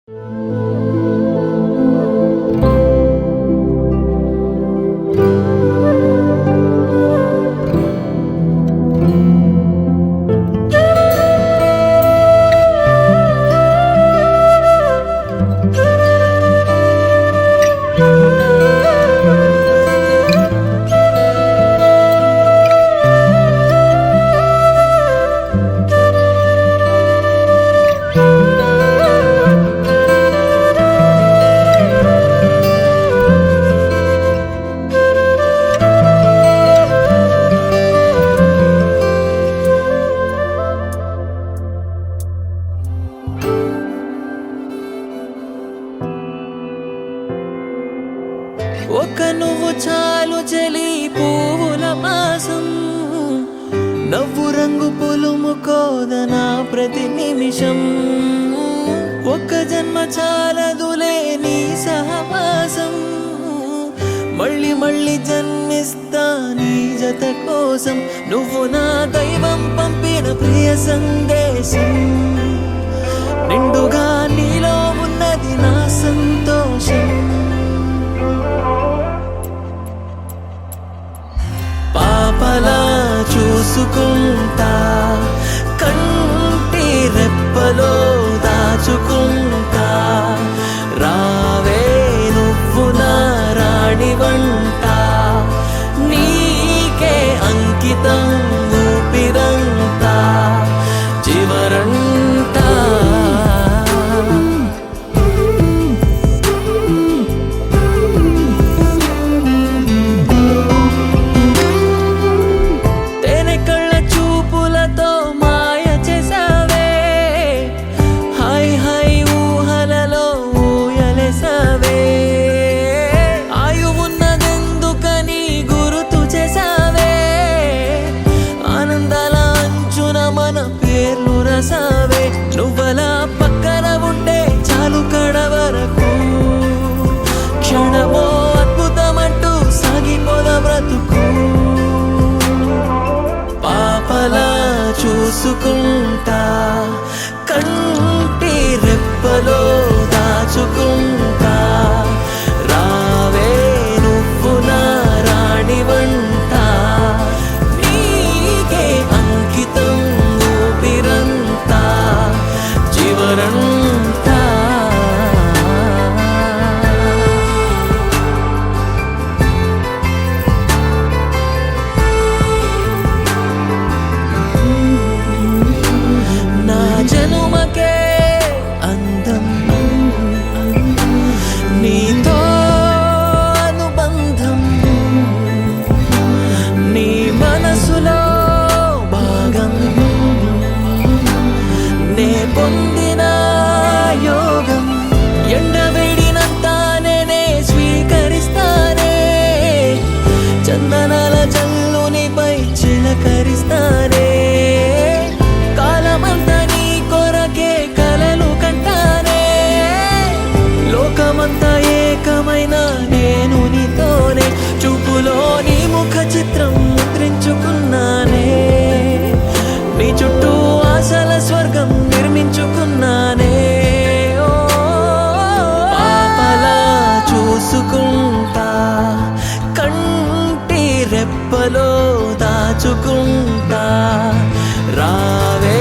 ఒక్క నువ్వు చాలు చలి పువ్వుల మాసం నవ్వు రంగు పులుముకోదనా ప్రతి నిమిషం ఒక్క జన్మ చాలదులే నీ సహవాసం మళ్ళీ మళ్ళీ జన్మిస్తా నీ జత కోసం నువ్వు నా దైవం పంపిన ప్రియ సందేశం నిండుగా నీలో ఉన్నది నా సంతోషం పాపలా చూసుకుంటా కంటి రెప్పలో దాచుకుంటా రావే నువ్వు నా రాణి వంట నీకే అంకితం ఊపిరంతా చివరంతా నువ్వలా పక్కన ఉంటే చాలు కడవరకు క్షణమో అద్భుతమంటూ సాగిపోద బ్రతుకు పాపలా చూసుకుంటా కంటి రెప్పలో దాచుకుంటా రావే నువ్వు నా రాణి వంట నీకే అంకితం ఊపిరంతా చివరంతా నా జనుమకే అందం నీతో అనుబంధం నీ మనసులో భాగం నే పొందిన యోగం ఎండవేడినంతా నేనే స్వీకరిస్తానే చందనాల జల్లునిపై చిలకరిస్తానే కాలమంతా నీ కొరకే కలలు కంటానే లోకమంతా ఏకమైన నేను నీతోనే చూపులో నీ ముఖ చిత్రం ముద్రించుకున్నానే నీ చుట్టూ ఆశల స్వర్గం నిర్మించుకున్నానే పాపలా చూసుకుంటా కంటి రెప్పలో దాచుకుంటా రావే